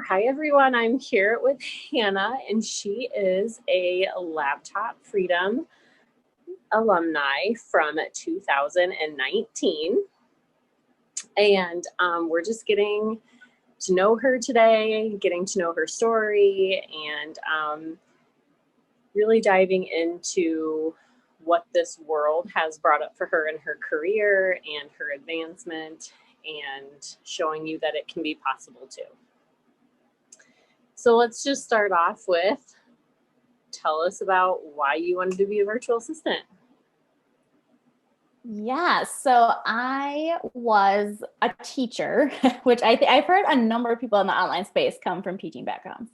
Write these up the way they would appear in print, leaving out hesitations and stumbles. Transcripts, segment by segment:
Hi, everyone. I'm here with Hannah, and she is a Laptop Freedom alumni from 2019. And we're just getting to know her today, getting to know her story, and really diving into what this world has brought up for her in her career and her advancement, and showing you that it can be possible too. So let's just start off with, tell us about why you wanted to be a virtual assistant. Yeah, so I was a teacher, which I've heard a number of people in the online space come from teaching backgrounds.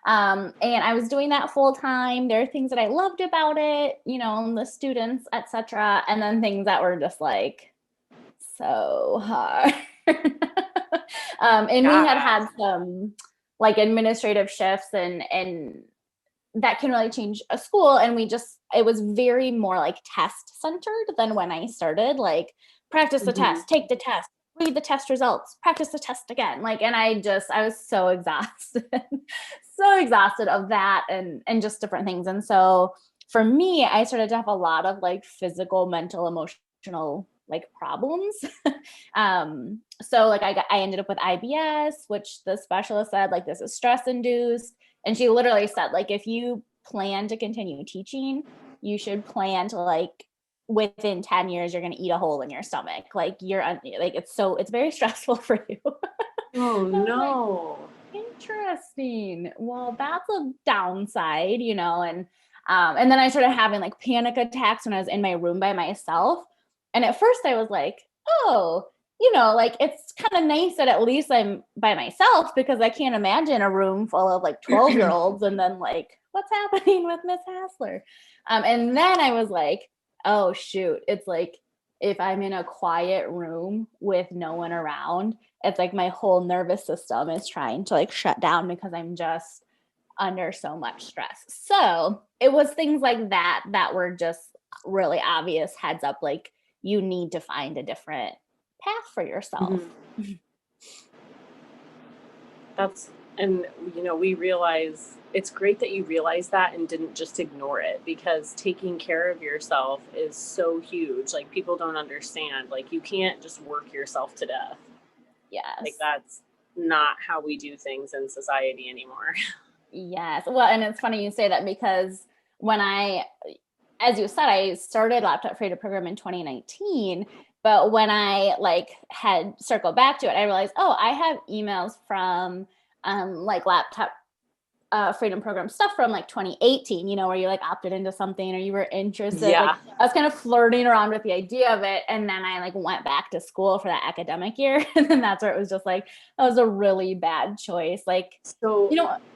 And I was doing that full time. There are things that I loved about it, the students, etc. And then things that were just like so hard. And we had some like administrative shifts and that can really change a school. And it was very more like test centered than when I started, like practice the test, take the test, read the test results, practice the test again. And I was so exhausted, so exhausted of that and just different things. And so for me, I started to have a lot of like physical, mental, emotional like problems. So like I ended up with IBS, which the specialist said like this is stress induced. And she literally said, like, if you plan to continue teaching, you should plan to like within 10 years, you're going to eat a hole in your stomach. Like it's very stressful for you. Oh no. Like, interesting. Well, that's a downside, and then I started having like panic attacks when I was in my room by myself. And at first I was like, oh, like it's kind of nice that at least I'm by myself, because I can't imagine a room full of like 12-year-olds and then like, what's happening with Miss Hassler? And then I was like, oh shoot, it's like if I'm in a quiet room with no one around, it's like my whole nervous system is trying to like shut down because I'm just under so much stress. So it was things like that were just really obvious heads up, like you need to find a different path for yourself. We realize it's great that you realize that and didn't just ignore it, because taking care of yourself is so huge. Like people don't understand, like you can't just work yourself to death. Yes. Like that's not how we do things in society anymore. Yes. Well, and it's funny you say that, because when as you said, I started Laptop Freedom Program in 2019, but when I like had circled back to it, I realized, oh, I have emails from like Laptop Freedom Program stuff from like 2018, where you like opted into something or you were interested. Yeah. Like I was kind of flirting around with the idea of it. And then I like went back to school for that academic year. And then that's where it was just like, that was a really bad choice. Like, so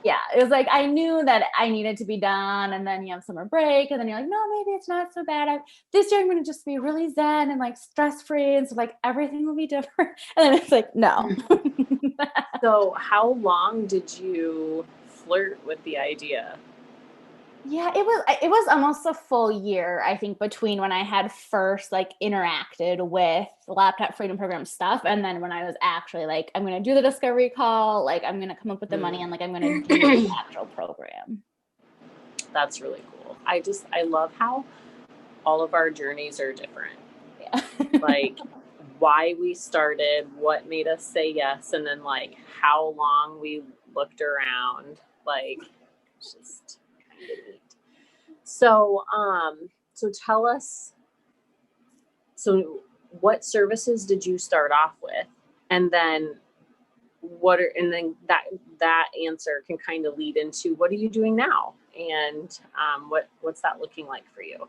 yeah, it was like, I knew that I needed to be done. And then you have summer break and then you're like, no, maybe it's not so bad. This year I'm going to just be really zen and like stress-free. And so like everything will be different. And then it's like, no. So how long did you flirt with the idea? Yeah, it was almost a full year, I think, between when I had first like interacted with the Laptop Freedom Program stuff and then when I was actually like, I'm going to do the discovery call, like I'm going to come up with the money and like I'm going to do the actual program. That's really cool. I love how all of our journeys are different. Yeah. Like why we started, what made us say yes, and then like how long we looked around. Like it's just kind of neat. So tell us, so what services did you start off with? And then that answer can kind of lead into what are you doing now? And what's that looking like for you?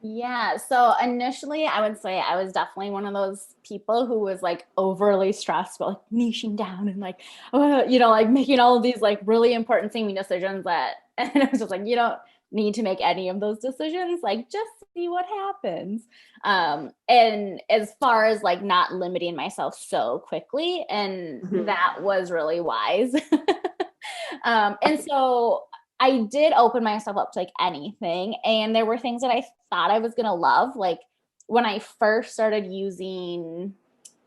Yeah. So initially I would say I was definitely one of those people who was like overly stressed about like niching down and like, like making all of these like really important thing decisions and I was just like, you don't need to make any of those decisions. Like just see what happens. And as far as like not limiting myself so quickly, and that was really wise. And so I did open myself up to like anything. And there were things that I thought I was going to love. Like when I first started using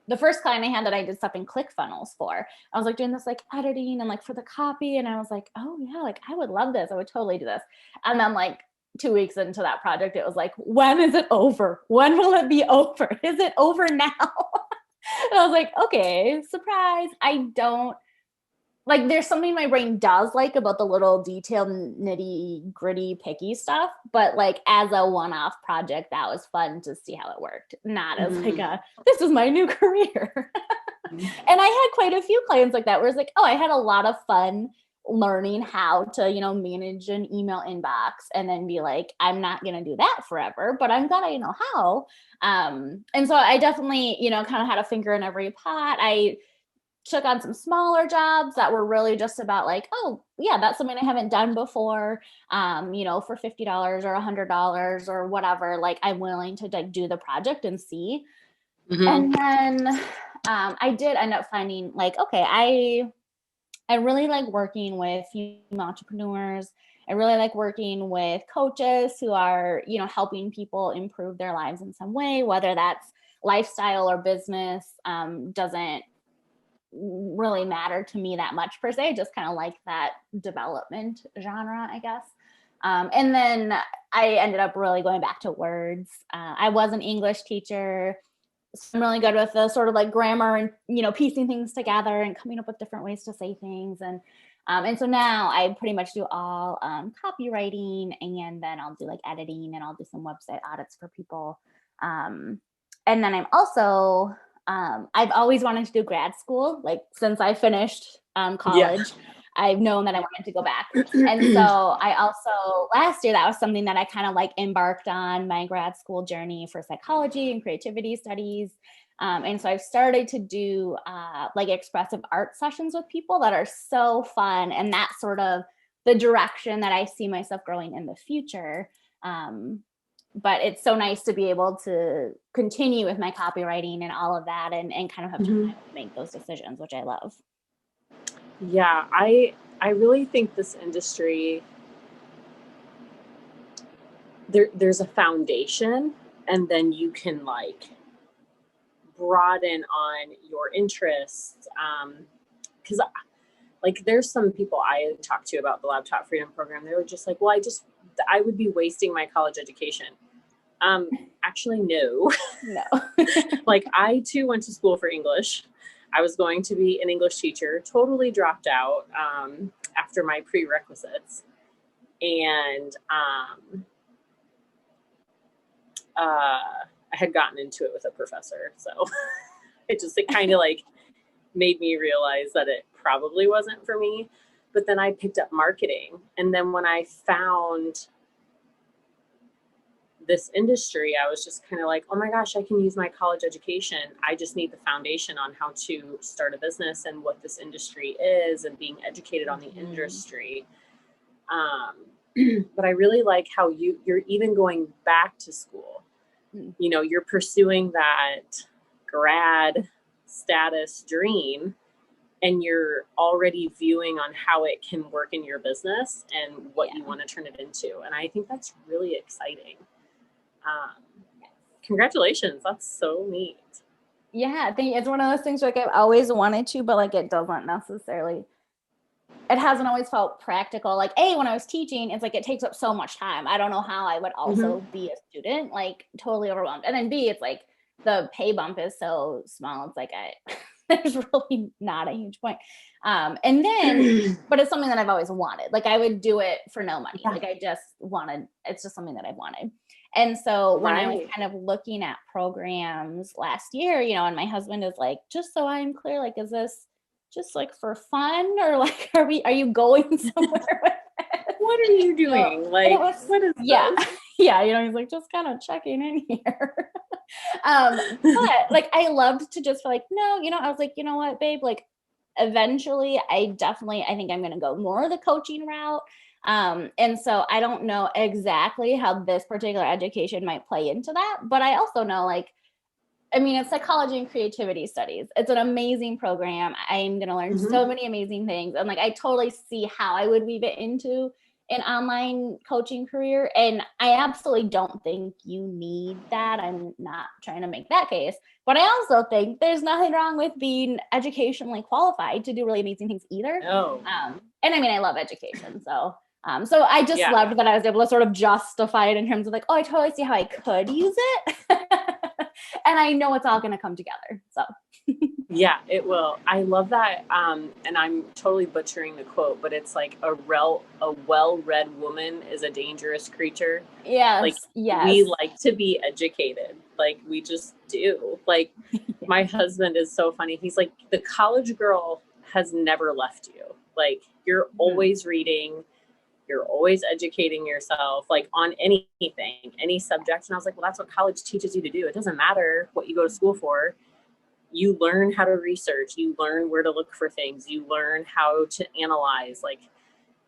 the first client I had that I did stuff in ClickFunnels for, I was like doing this like editing and like for the copy. And I was like, oh yeah, like I would love this. I would totally do this. And then like 2 weeks into that project, it was like, when is it over? When will it be over? Is it over now? And I was like, okay, surprise. I don't like, there's something my brain does like about the little detailed, nitty gritty, picky stuff. But like as a one-off project, that was fun to see how it worked. Not as like this is my new career. And I had quite a few clients like that where it's like, oh, I had a lot of fun learning how to, you know, manage an email inbox and then be like, I'm not going to do that forever, but I'm glad I know how. And so I definitely, you know, kind of had a finger in every pot. I took on some smaller jobs that were really just about like, oh yeah, that's something I haven't done before. You know, for $50 or $100 or whatever, like I'm willing to like do the project and see. And then I did end up finding like, okay, I really like working with female entrepreneurs. I really like working with coaches who are, you know, helping people improve their lives in some way, whether that's lifestyle or business, doesn't really matter to me that much per se. Just kind of like that development genre, I guess. And then I ended up really going back to words. I was an English teacher. So I'm really good with the sort of like grammar and, you know, piecing things together and coming up with different ways to say things. And so now I pretty much do all copywriting, and then I'll do like editing, and I'll do some website audits for people. And then I'm also, I've always wanted to do grad school. Like since I finished college, I've known that I wanted to go back. And so I also, last year, that was something that I kind of like embarked on my grad school journey for psychology and creativity studies. And so I've started to do like expressive art sessions with people that are so fun. And that's sort of the direction that I see myself growing in the future. But it's so nice to be able to continue with my copywriting and all of that, and kind of have time to make those decisions, which I love. Yeah, I really think this industry, there's a foundation, and then you can like broaden on your interests. Because like there's some people I talked to about the Laptop Freedom Program. They were just like, well, I would be wasting my college education. Actually, no. Like I too went to school for English. I was going to be an English teacher, totally dropped out after my prerequisites. And I had gotten into it with a professor. So it kind of like made me realize that it probably wasn't for me. But then I picked up marketing. And then when I found this industry, I was just kind of like, oh my gosh, I can use my college education. I just need the foundation on how to start a business and what this industry is and being educated on the industry. But I really like how you're even going back to school. You know, you're pursuing that grad status dream, and you're already viewing on how it can work in your business and what you want to turn it into. And I think that's really exciting. Congratulations. That's so neat. Yeah, I think it's one of those things like I've always wanted to, but like it doesn't necessarily, it hasn't always felt practical. Like when I was teaching, it's like it takes up so much time. I don't know how I would also be a student, like totally overwhelmed. And then B, it's like the pay bump is so small. It's like there's really not a huge point. And then, but it's something that I've always wanted. Like I would do it for no money. Like I just wanted, it's just something that I've wanted. And so when I was kind of looking at programs last year, you know, and my husband is like, just so I'm clear, like, is this just like for fun, or like, are you going somewhere with it? What are you doing? Like, what is this? Yeah. You know, he's like, just kind of checking in here. But like, I loved to just feel like, no, you know, I was like, you know what, babe, like eventually I think I'm going to go more the coaching route. And so I don't know exactly how this particular education might play into that, but I also know like, I mean, it's psychology and creativity studies. It's an amazing program. I'm going to learn so many amazing things. And like, I totally see how I would weave it into an online coaching career. And I absolutely don't think you need that. I'm not trying to make that case, but I also think there's nothing wrong with being educationally qualified to do really amazing things either. Oh. And I mean, I love education. So I just loved that I was able to sort of justify it in terms of like, oh, I totally see how I could use it. And I know it's all going to come together. So yeah, it will. I love that. And I'm totally butchering the quote, but it's like a well-read woman is a dangerous creature. Yes. Like yes. we like to be educated. Like we just do. Like my husband is so funny. He's like, the college girl has never left you. Like you're always reading, you're always educating yourself, like on anything, any subject. And I was like, well, that's what college teaches you to do. It doesn't matter what you go to school for. You learn how to research, you learn where to look for things, you learn how to analyze, like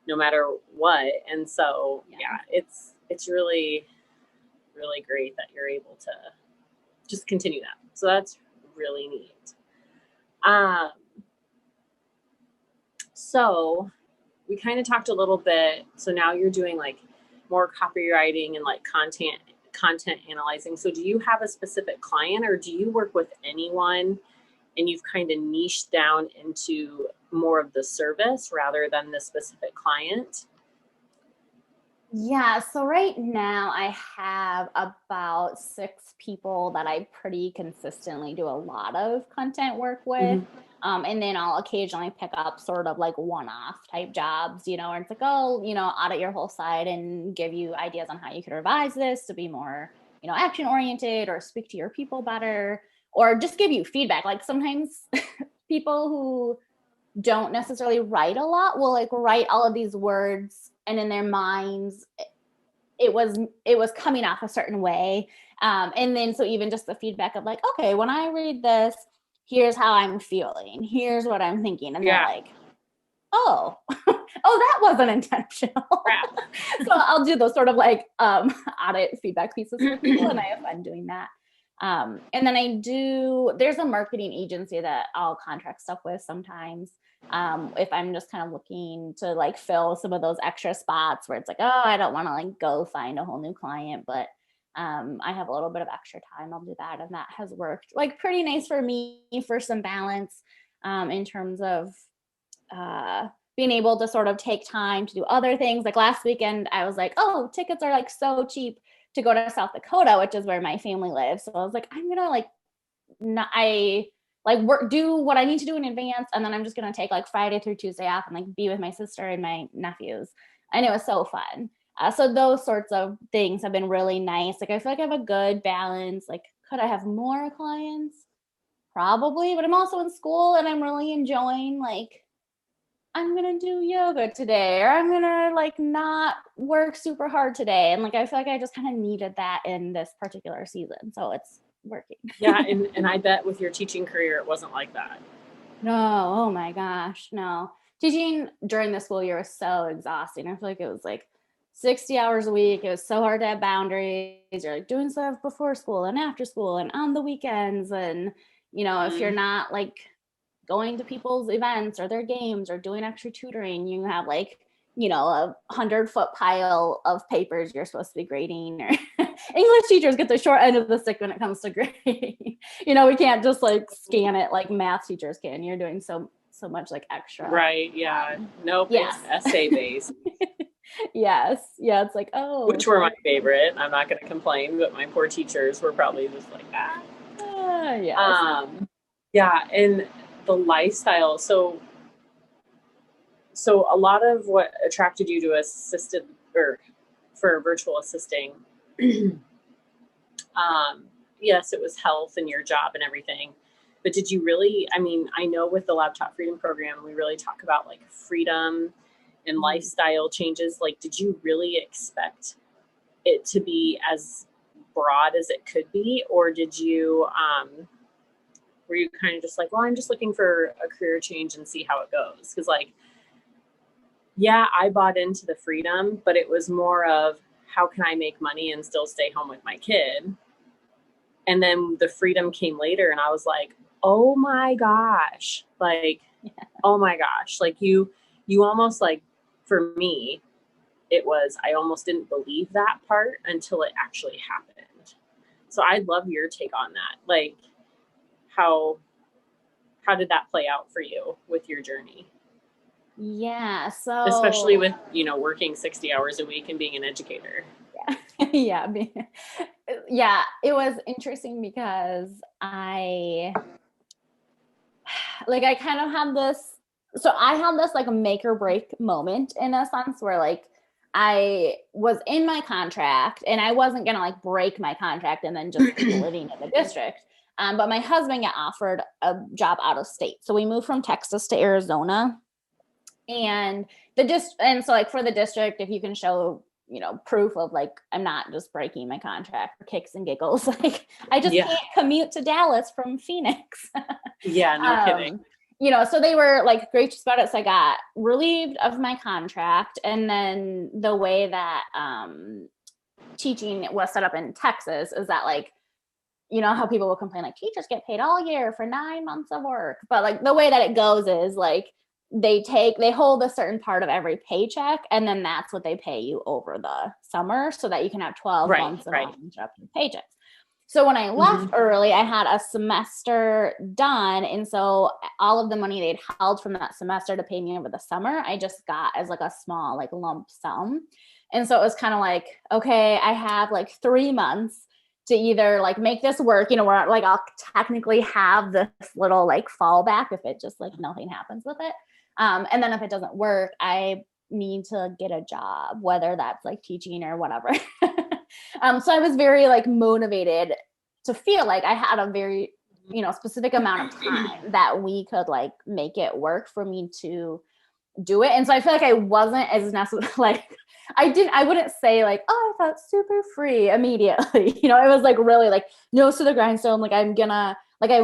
no matter what. And so, it's really, really great that you're able to just continue that. So that's really neat. So we kind of talked a little bit. So now you're doing like more copywriting and like content analyzing. So do you have a specific client or do you work with anyone and you've kind of niched down into more of the service rather than the specific client? Yeah, so right now I have about 6 people that I pretty consistently do a lot of content work with. And then I'll occasionally pick up sort of like one-off type jobs, you know, where it's like, oh, you know, audit your whole site and give you ideas on how you could revise this to be more, you know, action oriented or speak to your people better, or just give you feedback. Like sometimes people who don't necessarily write a lot will like write all of these words and in their minds it was coming off a certain way. And then so even just the feedback of like, okay, when I read this, here's how I'm feeling, here's what I'm thinking. And they're like, oh, that wasn't intentional. So I'll do those sort of like audit feedback pieces for people, and I have fun doing that. And then there's a marketing agency that I'll contract stuff with sometimes. If I'm just kind of looking to like fill some of those extra spots where it's like, oh, I don't want to like go find a whole new client, but I have a little bit of extra time, I'll do that. And that has worked like pretty nice for me for some balance in terms of being able to sort of take time to do other things. Like last weekend, I was like, oh, tickets are like so cheap to go to South Dakota, which is where my family lives. So I was like, I'm gonna do what I need to do in advance, and then I'm just gonna take like Friday through Tuesday off and like be with my sister and my nephews. And it was so fun. So those sorts of things have been really nice. Like I feel like I have a good balance. Like, could I have more clients? Probably, but I'm also in school and I'm really enjoying like, I'm going to do yoga today, or I'm going to like not work super hard today. And like, I feel like I just kind of needed that in this particular season. So it's working. Yeah. And I bet with your teaching career, it wasn't like that. No. Oh my gosh. No. Teaching during the school year was so exhausting. I feel like it was like 60 hours a week. It was so hard to have boundaries. You're like doing stuff before school and after school and on the weekends. And, you know, if you're not like going to people's events or their games or doing extra tutoring, you have like, you know, a 100-foot pile of papers you're supposed to be grading. Or English teachers get the short end of the stick when it comes to grading. You know, we can't just like scan it like math teachers can. You're doing so much like extra. Right. Yeah. Nope. Yes. It's essay based. Yes. Yeah. It's like, oh. Which were my favorite. I'm not going to complain, but my poor teachers were probably just like, yes. Yeah. And the lifestyle. So a lot of what attracted you to assisted or for virtual assisting, yes, it was health and your job and everything, but did you really, I mean, I know with the Laptop Freedom Program, we really talk about like freedom and lifestyle changes. Like, did you really expect it to be as broad as it could be? Or did you, were you kind of just like, well, I'm just looking for a career change and see how it goes? Because like, yeah, I bought into the freedom, but it was more of how can I make money and still stay home with my kid? And then the freedom came later and I was like, oh my gosh, like, oh my gosh, like you almost like, for me, I almost didn't believe that part until it actually happened. So I'd love your take on that. Like, how did that play out for you with your journey? Yeah. So especially with, working 60 hours a week and being an educator. Yeah. Yeah. It was interesting because I kind of had this, like a make or break moment in a sense where like I was in my contract and I wasn't going to like break my contract and then just keep living in the district. But my husband got offered a job out of state. So we moved from Texas to Arizona. And so like for the district, if you can show, proof of like, I'm not just breaking my contract for kicks and giggles. Like I just can't commute to Dallas from Phoenix. Yeah, no kidding. So they were like gracious about it. So I got relieved of my contract. And then the way that teaching was set up in Texas is that like, how people will complain like teachers get paid all year for 9 months of work. But like the way that it goes is like they hold a certain part of every paycheck and then that's what they pay you over the summer so that you can have 12 months of uninterrupted paychecks. So when I left early, I had a semester done. And so all of the money they'd held from that semester to pay me over the summer, I just got as like a small like lump sum. And so it was kind of like, okay, I have like 3 months to either like make this work, where like I'll technically have this little like fallback if it just like nothing happens with it. And then if it doesn't work, I need to get a job, whether that's like teaching or whatever. So I was very like motivated to feel like I had a very, specific amount of time that we could like make it work for me to do it. And so I feel like I wasn't as necessarily like, I wouldn't say like, oh, I felt super free immediately. It was like really like nose to the grindstone. Like I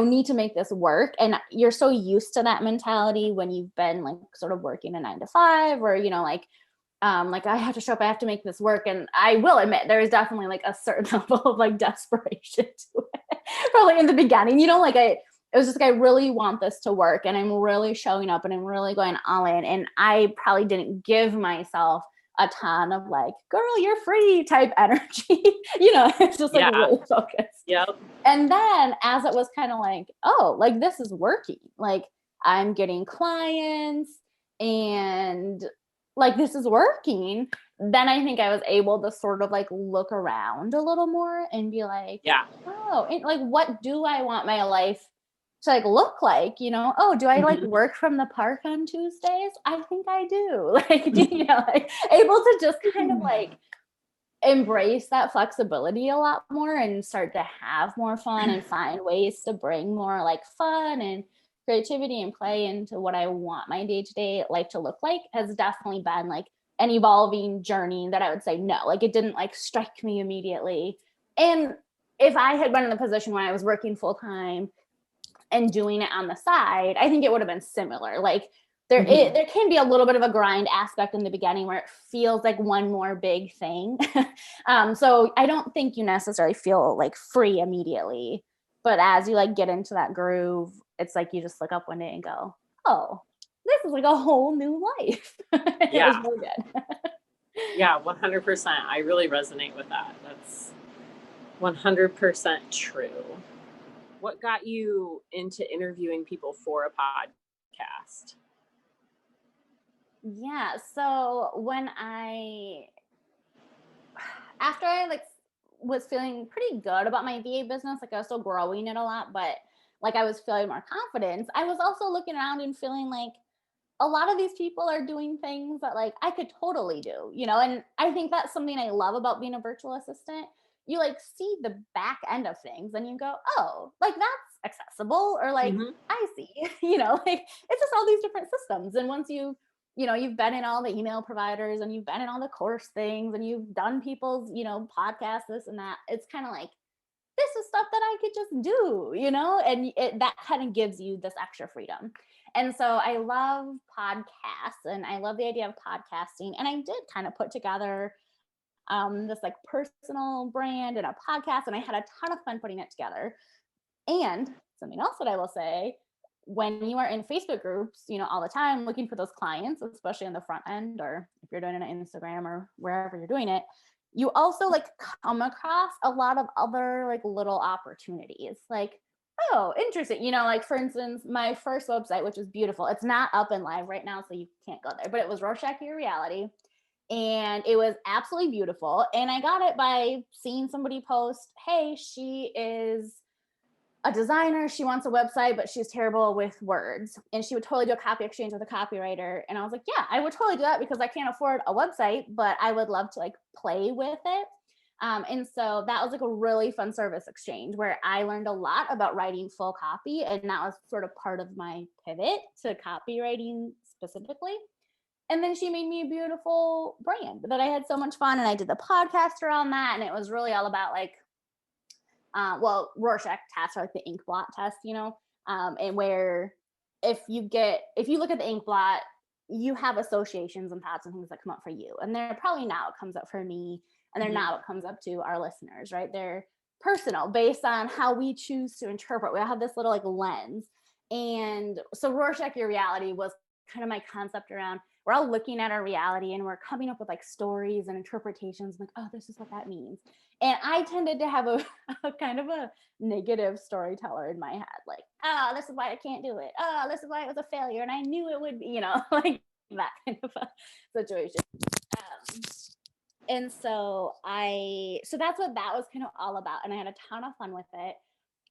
need to make this work. And you're so used to that mentality when you've been like sort of working a 9 to 5 or, like I have to show up, I have to make this work. And I will admit there is definitely like a certain level of like desperation to it. Probably in the beginning, it was just like, I really want this to work and I'm really showing up and I'm really going all in. And I probably didn't give myself a ton of like, girl, you're free type energy. It's just like really focused. Yep. And then as it was kind of like, oh, like this is working. Like I'm getting clients and like this is working. Then I think I was able to sort of like look around a little more and be like, oh, and like what do I want my life to like look like? Oh, do I like work from the park on Tuesdays? I think I do. Like, like able to just kind of like embrace that flexibility a lot more and start to have more fun and find ways to bring more like fun and creativity and play into what I want my day-to-day life to look like has definitely been like an evolving journey that I would say no, like it didn't like strike me immediately. And if I had been in the position when I was working full-time and doing it on the side, I think it would have been similar. Like there can be a little bit of a grind aspect in the beginning where it feels like one more big thing. So I don't think you necessarily feel like free immediately, but as you like get into that groove, it's like you just look up one day and go, oh, this is like a whole new life. Yeah. It was really good. Yeah, 100%. I really resonate with that. That's 100% true. What got you into interviewing people for a podcast? Yeah. So after I like was feeling pretty good about my VA business, like I was still growing it a lot, but like I was feeling more confidence. I was also looking around and feeling like a lot of these people are doing things that like I could totally do, and I think that's something I love about being a virtual assistant. You like see the back end of things and you go, oh, like that's accessible, or like I see, like it's just all these different systems. And once you've been in all the email providers and you've been in all the course things and you've done people's, podcasts, this and that, it's kind of like, this is stuff that I could just do, and that kind of gives you this extra freedom. And so I love podcasts and I love the idea of podcasting. And I did kind of put together this like personal brand and a podcast, and I had a ton of fun putting it together. And something else that I will say, when you are in Facebook groups, you know, all the time looking for those clients, especially on the front end, or if you're doing it on Instagram or wherever you're doing it, you also like come across a lot of other like little opportunities. Like, oh, interesting. You know, like for instance, my first website, which is beautiful. It's not up and live right now, so you can't go there, but it was Rorschach Your Reality. And it was absolutely beautiful. And I got it by seeing somebody post, hey, she is a designer, she wants a website, but she's terrible with words. And she would totally do a copy exchange with a copywriter. And I was like, yeah, I would totally do that because I can't afford a website, but I would love to like play with it. And so that was like a really fun service exchange where I learned a lot about writing full copy. And that was sort of part of my pivot to copywriting specifically. And then she made me a beautiful brand that I had so much fun. And I did the podcast around that. And it was really all about like, Rorschach test, or like the ink blot test, you know, and where if you look at the ink blot, you have associations and thoughts and things that come up for you. And they're probably not what comes up for me. And they're not what comes up to our listeners, right? They're personal based on how we choose to interpret. We all have this little like lens. And so Rorschach Your Reality was kind of my concept around, we're all looking at our reality and we're coming up with like stories and interpretations like, oh, this is what that means. And I tended to have a kind of a negative storyteller in my head, like, oh, this is why I can't do it. Oh, this is why it was a failure. And I knew it would be, you know, like that kind of a situation. And so that's what that was kind of all about. And I had a ton of fun with it.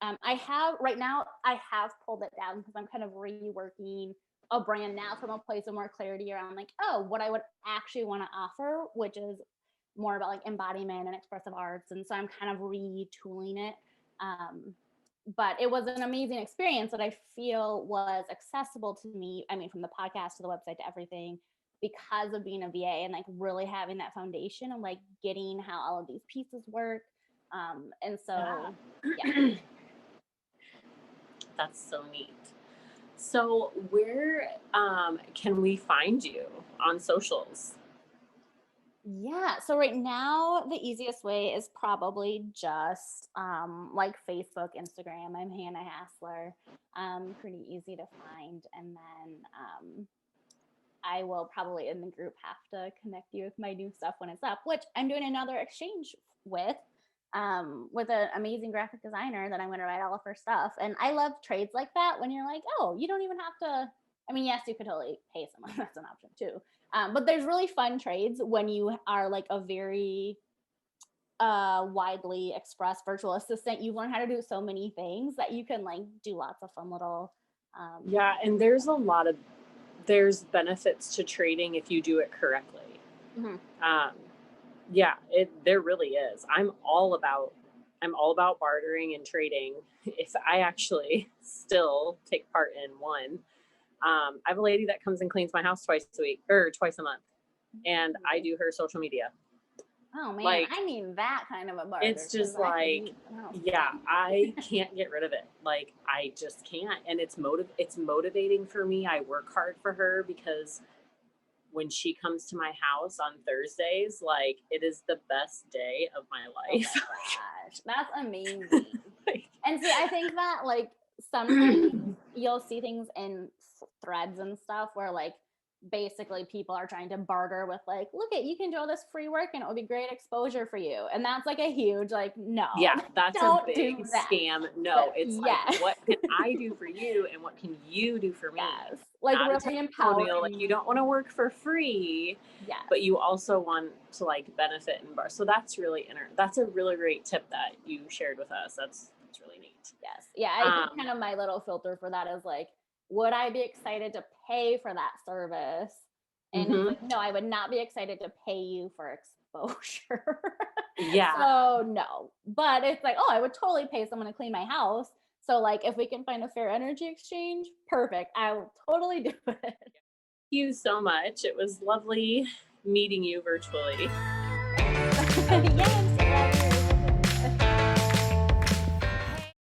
I have pulled it down because I'm kind of reworking a brand now from a place of more clarity around like, oh, what I would actually want to offer, which is more about like embodiment and expressive arts. And so I'm kind of retooling it. But it was an amazing experience that I feel was accessible to me. I mean, from the podcast to the website to everything, because of being a VA and like really having that foundation of like getting how all of these pieces work. And so, yeah. That's so neat. So where can we find you on socials? Yeah, so right now the easiest way is probably just like Facebook, Instagram. I'm Hannah Hassler. Pretty easy to find. And then I will probably in the group have to connect you with my new stuff when it's up, which I'm doing another exchange with an amazing graphic designer that I'm going to write all of her stuff. And I love trades like that when you're like, oh, you don't even have to, I mean, yes, you could totally pay someone. That's an option too. But there's really fun trades when you are like a very widely expressed virtual assistant. You learn how to do so many things that you can like do lots of fun little. Yeah, and there's benefits to trading if you do it correctly. Mm-hmm. Yeah, there really is. I'm all about bartering and trading. If I actually still take part in one, I have a lady that comes and cleans my house twice a month, and I do her social media. Oh man, like, I need that kind of a barter. It's just like, yeah, I can't get rid of it. Like, I just can't. And it's motivating for me. I work hard for her because when she comes to my house on Thursdays, like, it is the best day of my life. Oh my gosh, that's amazing. And see, I think that like sometimes you'll see things in threads and stuff where like basically people are trying to barter with like, look you can do all this free work and it will be great exposure for you. And that's like a huge like, no. Yeah, that's a big scam. No, but, it's like, what can I do for you and what can you do for me? Yes. Like really empowering. Like you don't want to work for free, but you also want to like benefit and bar. So that's that's a really great tip that you shared with us. That's really neat. Yes. Yeah, I think kind of my little filter for that is like, would I be excited to pay for that service? And it's like, no, I would not be excited to pay you for exposure. Yeah. So no, but it's like, oh, I would totally pay someone to clean my house. So like, if we can find a fair energy exchange, perfect. I will totally do it. Thank you so much. It was lovely meeting you virtually. Yes.